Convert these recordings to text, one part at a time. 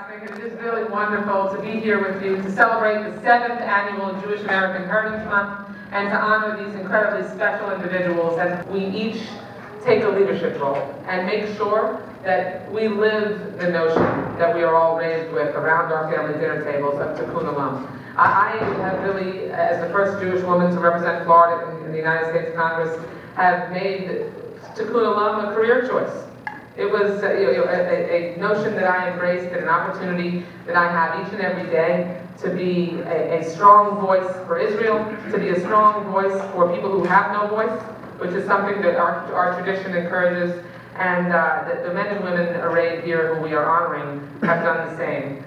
fantastic, and it is really wonderful to be here with you to celebrate the 7th annual Jewish American Heritage Month and to honor these incredibly special individuals as we each take a leadership role and make sure that we live the notion that we are all raised with around our family dinner tables of Tikkun Olam. I have really, as the first Jewish woman to represent Florida in the United States Congress, have made Tikkun Olam a career choice. It was a notion that I embraced and an opportunity that I have each and every day to be a strong voice for Israel, to be a strong voice for people who have no voice, which is something that our tradition encourages, and that the men and women arrayed here who we are honoring have done the same.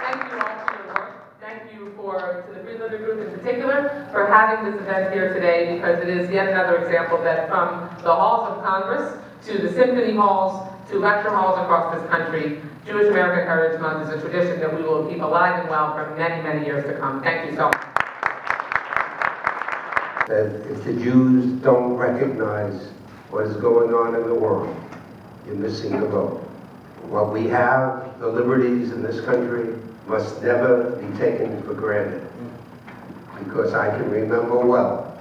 Thank you all for your work. Thank you to the Freedom Group in particular for having this event here today, because it is yet another example that from the halls of Congress to the symphony halls to lecture halls across this country, Jewish American Heritage Month is a tradition that we will keep alive and well for many, many years to come. Thank you so much. That if the Jews don't recognize what is going on in the world, you're missing the boat. What we have, the liberties in this country, must never be taken for granted. Because I can remember well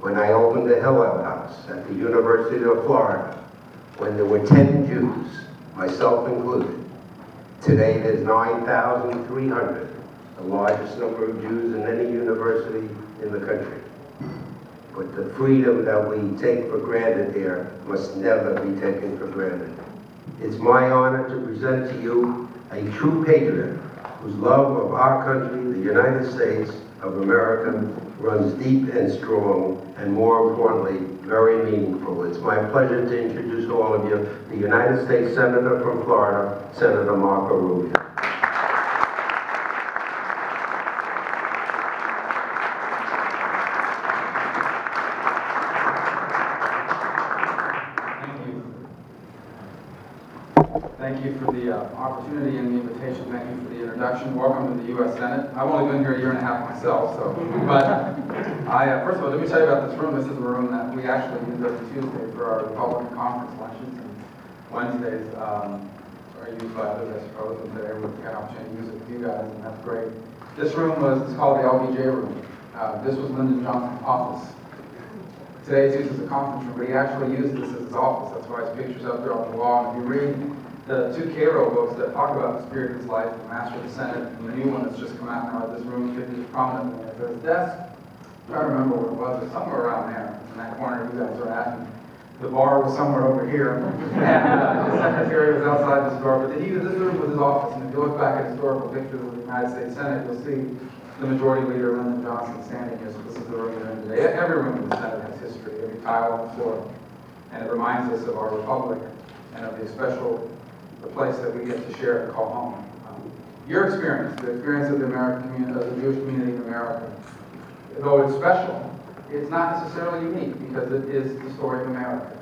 when I opened the Hillel House at the University of Florida, when there were 10 Jews, myself included. Today there's 9,300, the largest number of Jews in any university in the country. But the freedom that we take for granted here must never be taken for granted. It's my honor to present to you a true patriot whose love of our country, the United States of America, runs deep and strong, and more importantly, very meaningful. It's my pleasure to introduce to all of you the United States Senator from Florida, Senator Marco Rubio. Thank you for the opportunity and the invitation. Thank you for the introduction. Welcome to the U.S. Senate. I've only been here a year and a half myself, so. But first of all, let me tell you about this room. This is a room that we actually use every Tuesday for our Republican conference luncheons, and Wednesdays are used by others, I suppose, and today we get an opportunity to use it with you guys, and that's great. This room it's called the LBJ room. This was Lyndon Johnson's office. Today it's used as a conference room, but he actually used this as his office. That's why his picture's up there on the wall. And if you read the 2 Cairo books that talk about the spirit of his life, the Master of the Senate, and the new one that's just come out now, this room figures prominently at his desk. I don't remember what it was, but somewhere around there, in that corner you guys are at. And the bar was somewhere over here, and the secretary was outside this door. But this room was his office, and if you look back at historical pictures of the United States Senate, you'll see the majority leader, Lyndon Johnson, standing here. So this is the room we're in today. Every room in the Senate has history, every tile on the floor, and it reminds us of our republic and of the place that we get to share and call home. Your experience, the experience of the American community, of the Jewish community in America, though it's special, it's not necessarily unique because it is the story of America.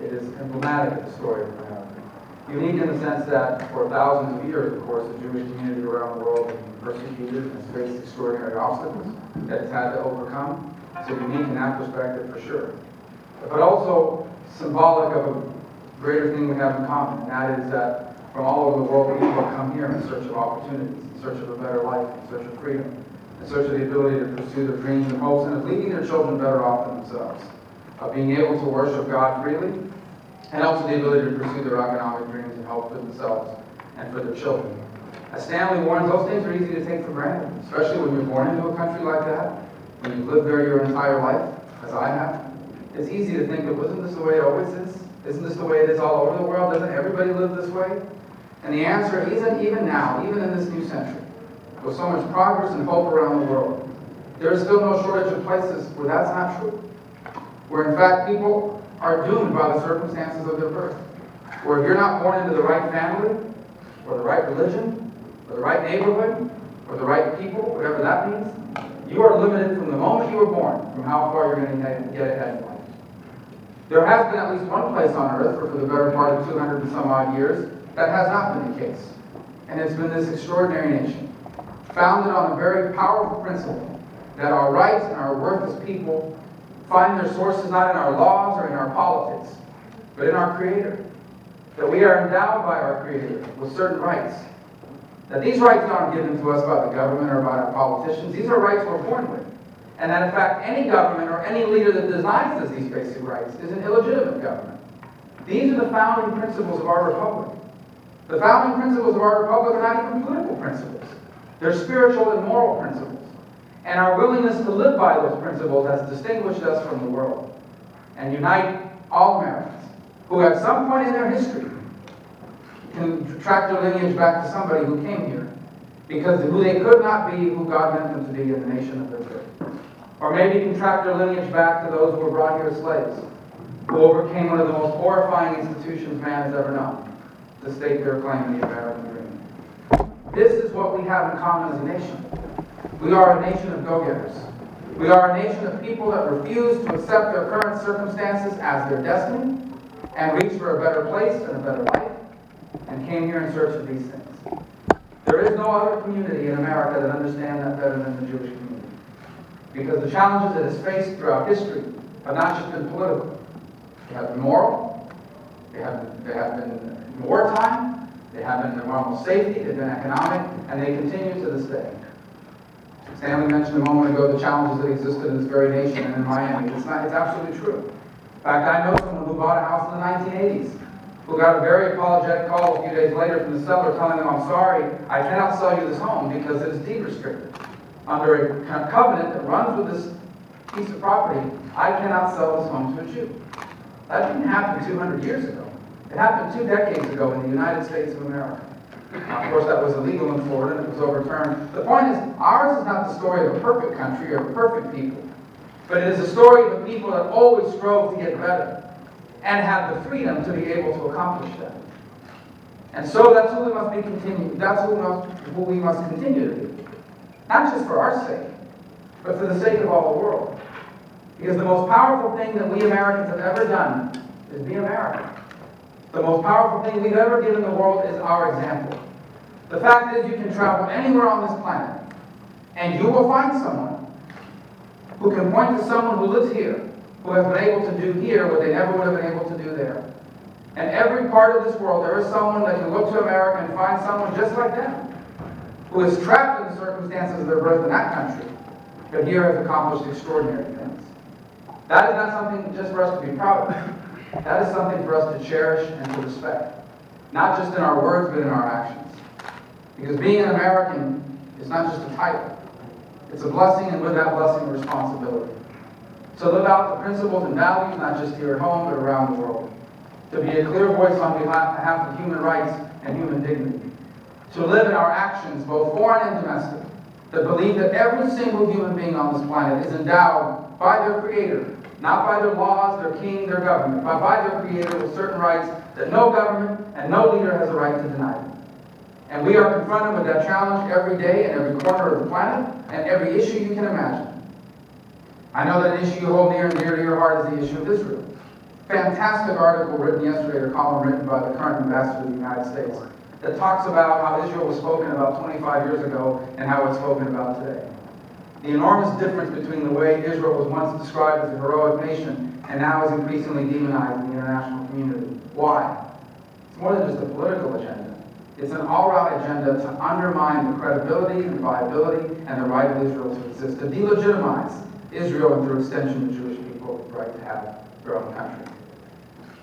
It is emblematic of the story of America. Unique in the sense that for thousands of years, of course, the Jewish community around the world has been persecuted and has faced extraordinary obstacles that it's had to overcome. So unique in that perspective for sure. But also symbolic of a greater thing we have in common, and that is that from all over the world, people come here in search of opportunities, in search of a better life, in search of freedom, in search of the ability to pursue their dreams and hopes, and of leaving their children better off than themselves, of being able to worship God freely, and also the ability to pursue their economic dreams and hope for themselves and for their children. As Stanley warns, those things are easy to take for granted, especially when you're born into a country like that, when you've lived there your entire life, as I have. It's easy to think that, wasn't this the way it always is? Isn't this the way it is all over the world? Doesn't everybody live this way? And the answer isn't even now, even in this new century, with so much progress and hope around the world. There is still no shortage of places where that's not true. Where in fact people are doomed by the circumstances of their birth. Where if you're not born into the right family, or the right religion, or the right neighborhood, or the right people, whatever that means, you are limited from the moment you were born from how far you're going to get ahead in life. There has been at least one place on earth for the better part of 200 and some odd years that has not been the case. And it's been this extraordinary nation, founded on a very powerful principle that our rights and our worth as people find their sources not in our laws or in our politics, but in our Creator. that we are endowed by our Creator with certain rights. That these rights aren't given to us by the government or by our politicians. These are rights we're born with. And that, in fact, any government or any leader that denies us these basic rights is an illegitimate government. These are the founding principles of our republic. The founding principles of our republic are not even political principles. They're spiritual and moral principles. And our willingness to live by those principles has distinguished us from the world and unite all Americans who at some point in their history can track their lineage back to somebody who came here because who they could not be who God meant them to be in the nation of their birth. Or maybe can track their lineage back to those who were brought here as slaves, who overcame one of the most horrifying institutions man has ever known, to stake their claim to the American dream. This is what we have in common as a nation. We are a nation of go-getters. We are a nation of people that refuse to accept their current circumstances as their destiny and reach for a better place and a better life and came here in search of these things. There is no other community in America that understands that better than the Jewish community. Because the challenges it has faced throughout history have not just been political. They have been moral, they have been wartime, they have been environmental safety, they've been economic, and they continue to this day. Stanley mentioned a moment ago the challenges that existed in this very nation and in Miami. It's absolutely true. In fact, I know someone who bought a house in the 1980s who got a very apologetic call a few days later from the seller telling them, "I'm sorry, I cannot sell you this home because it is deed restricted. Under a covenant that runs with this piece of property, I cannot sell this home to a Jew." That didn't happen 200 years ago. It happened 2 decades ago in the United States of America. Of course, that was illegal in Florida and it was overturned. The point is, ours is not the story of a perfect country or perfect people, but it is a story of a people that always strove to get better and have the freedom to be able to accomplish that. And so that's who we must be continued. That's who we must continue to be. Not just for our sake, but for the sake of all the world. Because the most powerful thing that we Americans have ever done is be American. The most powerful thing we've ever given the world is our example. The fact is, you can travel anywhere on this planet, and you will find someone who can point to someone who lives here, who has been able to do here what they never would have been able to do there. And every part of this world, there is someone that can look to America and find someone just like them, who is trapped in the circumstances of their birth in that country, but here has accomplished extraordinary things. That is not something just for us to be proud of. That is something for us to cherish and to respect. Not just in our words, but in our actions. Because being an American is not just a title. It's a blessing, and with that blessing, a responsibility. To live out the principles and values, not just here at home, but around the world. To be a clear voice on behalf of human rights and human dignity. To live in our actions, both foreign and domestic, that believe that every single human being on this planet is endowed by their Creator, not by their laws, their king, their government, but by their Creator with certain rights that no government and no leader has a right to deny them. And we are confronted with that challenge every day in every corner of the planet and every issue you can imagine. I know that an issue you hold near and dear to your heart is the issue of Israel. Fantastic article written yesterday, or column written by the current ambassador to the United States, that talks about how Israel was spoken about 25 years ago and how it's spoken about today. The enormous difference between the way Israel was once described as a heroic nation and now is increasingly demonized in the international community. Why? It's more than just a political agenda. It's an all-out agenda to undermine the credibility and viability and the right of Israel to exist, to delegitimize Israel and through extension the Jewish people the right to have their own country.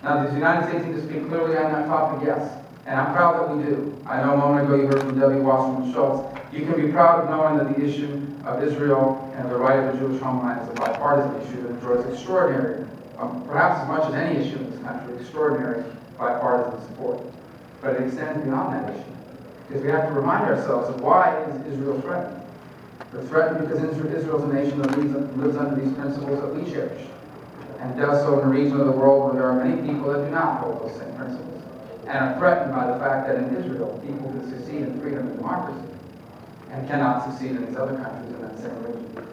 Now, does the United States need to speak clearly on that topic? Yes. And I'm proud that we do. I know a moment ago you heard from Debbie Wasserman Schultz. You can be proud of knowing that the issue of Israel and the right of the Jewish homeland is a bipartisan issue that enjoys extraordinary, perhaps as much as any issue in this country, extraordinary bipartisan support. But it extends beyond that issue. Because we have to remind ourselves of why is Israel threatened. They're threatened because Israel is a nation that lives under these principles that we cherish, and does so in a region of the world where there are many people that do not hold those same principles, and are threatened by the fact that in Israel, people can succeed in freedom and democracy, and cannot succeed in these other countries in that same region.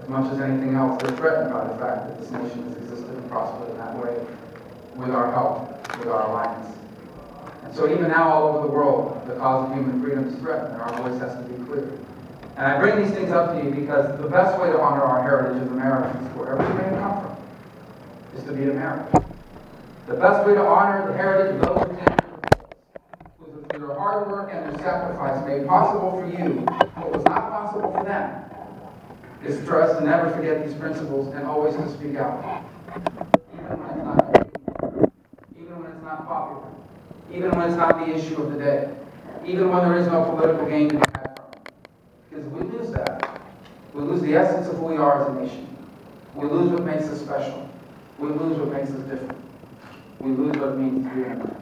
As much as anything else, they're threatened by the fact that this nation has existed and prospered in that way, with our help, with our alliance. And so even now, all over the world, the cause of human freedom is threatened, and our voice has to be clear. And I bring these things up to you because the best way to honor our heritage as Americans, wherever we may come from, is to be American. The best way to honor the heritage of those who came through their hard work and their sacrifice, made possible for you what was not possible for them, is for us to never forget these principles and always to speak out. Even when it's not easy, even when it's not popular, even when it's not the issue of the day, even when there is no political gain to be had from it. Because if we lose that, we lose the essence of who we are as a nation. We lose what makes us special. We lose what makes us different. We lose what it means to be American.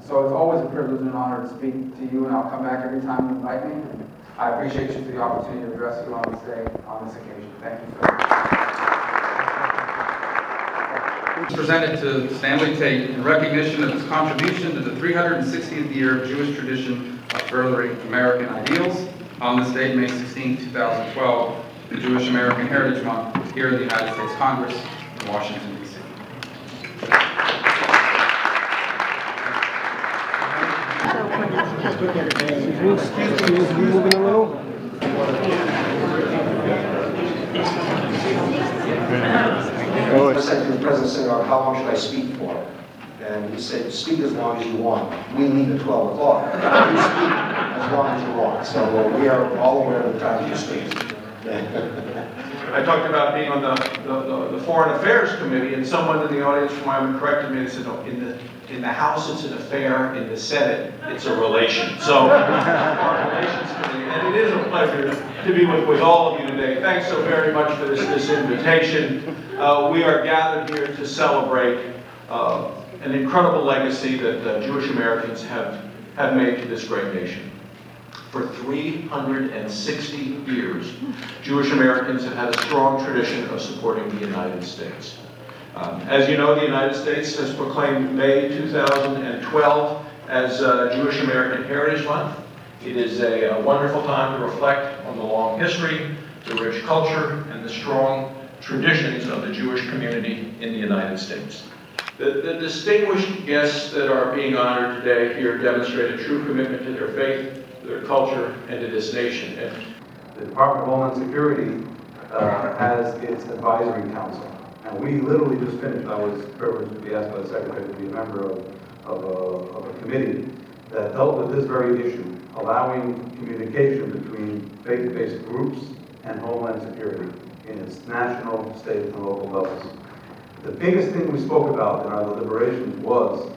So it's always a privilege and an honor to speak to you, and I'll come back every time you invite me. I appreciate you for the opportunity to address you on this day, on this occasion. Thank you for that. It's presented to Stanley Tate in recognition of his contribution to the 360th year of Jewish tradition of furthering American ideals on this date, May 16, 2012, the Jewish American Heritage Month here in the United States Congress in Washington, D.C. Excuse me, moving a little. I said to the President Senator, how long should I speak for? And he said, speak as long as you want. We leave at 12 o'clock. You speak as long as you want. So we are all aware of the time you speak. I talked about being on the Foreign Affairs Committee, and someone in the audience from Wyoming corrected me and said, no, in the House it's an affair, in the Senate it's a relation. So, our Relations Committee, and it is a pleasure to be with all of you today. Thanks so very much for this invitation. We are gathered here to celebrate an incredible legacy that Jewish Americans have made to this great nation. For 360 years, Jewish Americans have had a strong tradition of supporting the United States. As you know, the United States has proclaimed May 2012 as Jewish American Heritage Month. It is a wonderful time to reflect on the long history, the rich culture, and the strong traditions of the Jewish community in the United States. The distinguished guests that are being honored today here demonstrate a true commitment to their faith, their culture, and to this nation. The Department of Homeland Security has its advisory council. And we literally just finished, I was privileged to be asked by the Secretary to be a member of a committee that dealt with this very issue, allowing communication between faith-based groups and Homeland Security in its national, state, and local levels. The biggest thing we spoke about in our deliberations was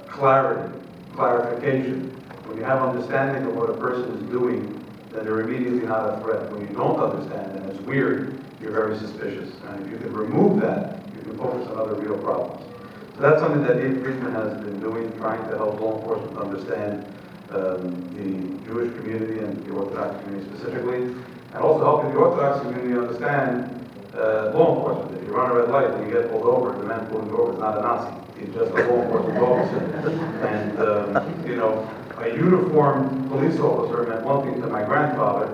clarity, clarification. When you have understanding of what a person is doing, then they're immediately not a threat. When you don't understand and it's weird, you're very suspicious. And if you can remove that, you can focus on other real problems. So that's something that Dave Friedman has been doing, trying to help law enforcement understand the Jewish community and the Orthodox community specifically, and also helping the Orthodox community understand law enforcement. If you run a red light and you get pulled over, the man pulling you over is not a Nazi. He's just a law enforcement officer. And, you know, a uniformed police officer meant one thing to my grandfather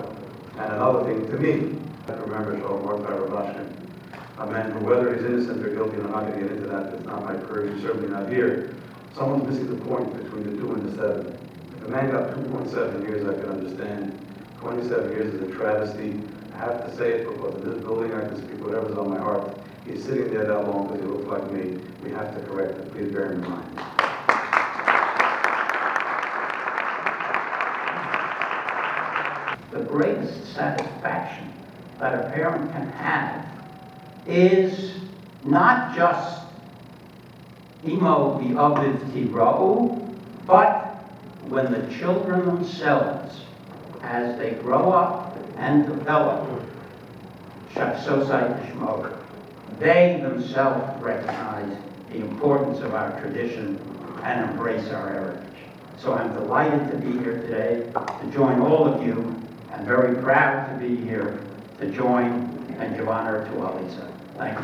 and another thing to me. I remember Shalom Mordechai, a man who, whether he's innocent or guilty, and I'm not going to get into that, it's not my purview, certainly not here. Someone's missing the point between the 2 and the 7. If a man got 2.7 years, I can understand. 27 years is a travesty. I have to say it because in this building I can speak whatever's on my heart. He's sitting there that long because he looks like me. We have to correct it. Please bear in mind. The greatest satisfaction that a parent can have is not just imo v'aviv tira'u, but when the children themselves, as they grow up and develop, shafsosai tishmor, they themselves recognize the importance of our tradition and embrace our heritage. So I'm delighted to be here today to join all of you, and very proud to be here to join and give honor to Alisa. Thank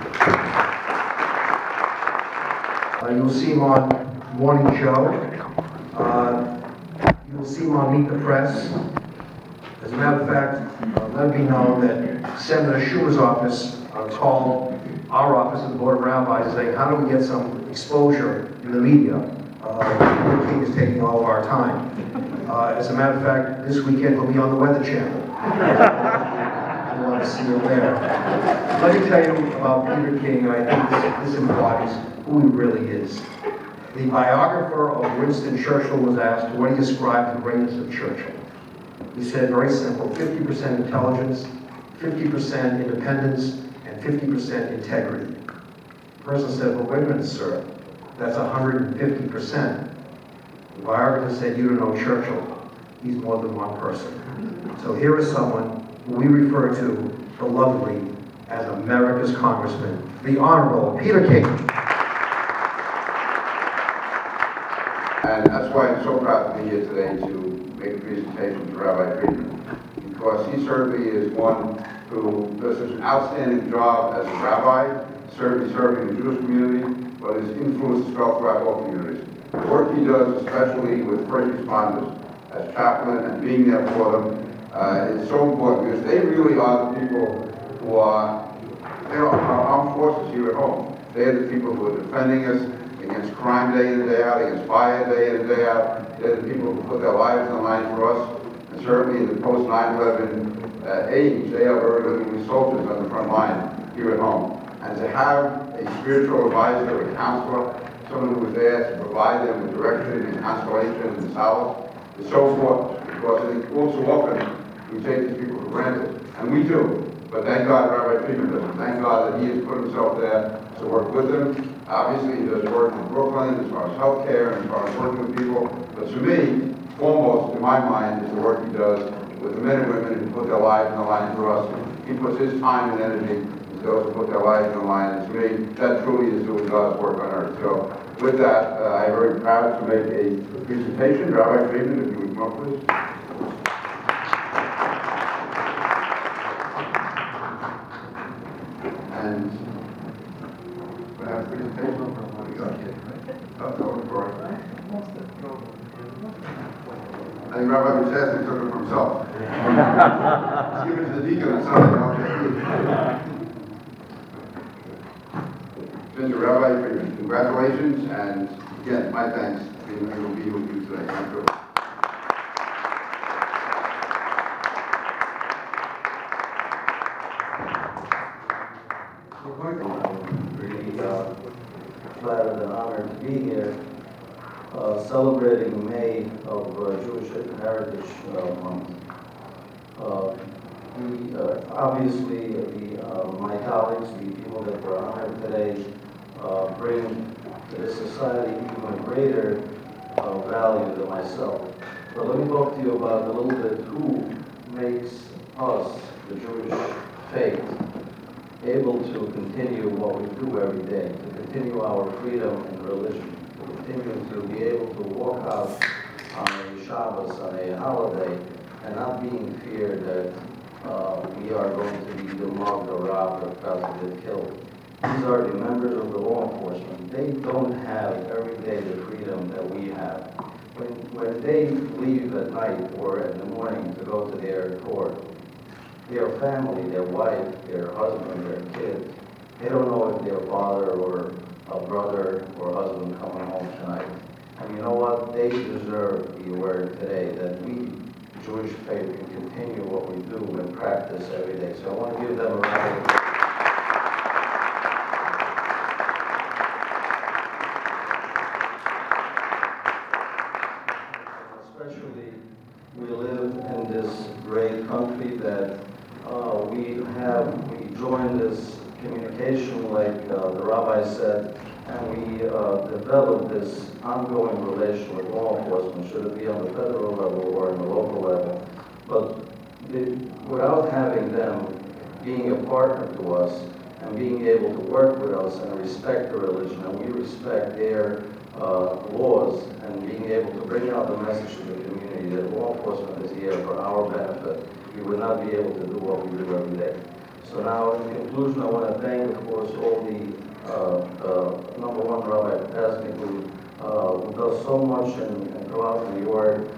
you. You'll see him on Morning Show. You'll see him on Meet the Press. As a matter of fact, let it be known that Senator Schumer's office called our office at the Board of Rabbis saying, how do we get some exposure in the media? The king is taking all of our time. As a matter of fact, this weekend he'll be on the Weather Channel. I want to see him there. Let me tell you about Peter King. I think this embodies who he really is. The biographer of Winston Churchill was asked, what do you ascribe to the greatness of Churchill? He said, very simple, 50% intelligence, 50% independence, and 50% integrity. The person said, well, wait a minute, sir, that's 150%. The biographer said, you don't know Churchill. He's more than one person. So here is someone who we refer to belovedly as America's Congressman, the Honorable Peter King. And that's why I'm so proud to be here today to make a presentation to Rabbi Friedman, because he certainly is one who does such an outstanding job as a rabbi, certainly serving the Jewish community, but his influence is felt throughout all communities. The work he does, especially with first responders, as chaplain and being there for them, is so important because they really are the people who are, they are our armed forces here at home. They are the people who are defending us against crime day in and day out, against fire day in and day out. They're the people who put their lives on the line for us. And certainly in the post 9/11 age, they are very literally soldiers on the front line here at home. And to have a spiritual advisor, a counselor, someone who is there to provide them with direction and consolation and solace is so important, because I think all too often we take these people for granted, and we do. But thank God Rabbi Friedman does. Thank God that he has put himself there to work with them. Obviously, he does work in Brooklyn as far as healthcare and as far as working with people. But to me, foremost in my mind, is the work he does with the men and women who put their lives on the line for us. He puts his time and energy into those who put their lives on the line. And to me, that truly is doing God's work on earth. So with that, I'm very proud to make a presentation. Rabbi Friedman, if you would come up, please. And we have a presentation. What do you got here? I think Rabbi Buchanan took it for himself. Let's give it to the deacon on Sunday. Mr. Rabbi Friedman, congratulations, and again, my thanks being able to be with you today. Thank you. I'm really flattered and honored to be here celebrating May of Jewish Heritage Month. Obviously, my colleagues, the people that were honored today, bring to this society even greater value than myself. But let me talk to you about a little bit who makes us, the Jewish faith, able to continue what we do every day, to continue our freedom in religion, to continue to be able to walk out on a Shabbos, on a holiday, and not be in fear that we are going to be demobbed or robbed or possibly killed. These are the members of the law enforcement. They don't have every day the freedom that we have. When they leave at night or in the morning to go to their court, their family, their wife, their husband, their kids, they don't know if their father or a brother or husband coming home tonight. And you know what? They deserve the word today that we, Jewish faith, can continue what we do and practice every day. So I want to give them a round of applause. Especially, we live in this great country that we joined this communication, like the rabbi said, and we developed this ongoing relation with law enforcement, should it be on the federal level or on the local level. But without having them being a partner to us and being able to work with us and respect the religion, and we respect their laws, and being able to bring out the message to the community that law enforcement is here for our benefit, we would not be able to do what we do every day. So now, in conclusion, I want to thank, of course, all the number one Rabbi Pasnik, who does so much and go out in the Word.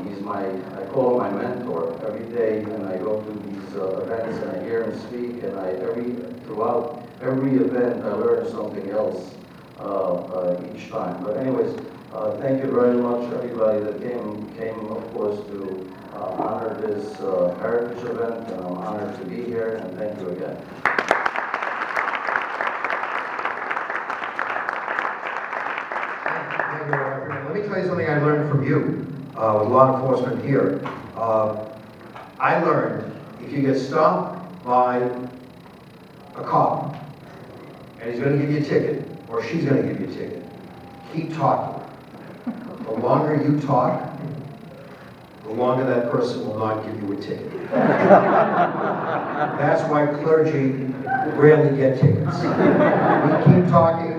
He's I call him my mentor every day, and I go to these events and I hear him speak, and throughout every event I learn something else each time. But anyways, thank you very much, everybody that came of course, to honor this heritage event, and I'm honored to be here, and thank you again. tell you something I learned from you with law enforcement here. I learned if you get stopped by a cop and he's going to give you a ticket, or she's going to give you a ticket, keep talking. The longer you talk, the longer that person will not give you a ticket. That's why clergy rarely get tickets. We keep talking,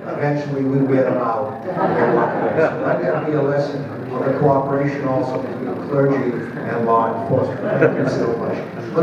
eventually we wear them out and walk away. So let that be a lesson of the cooperation also between clergy and law enforcement. Thank you so much. Let me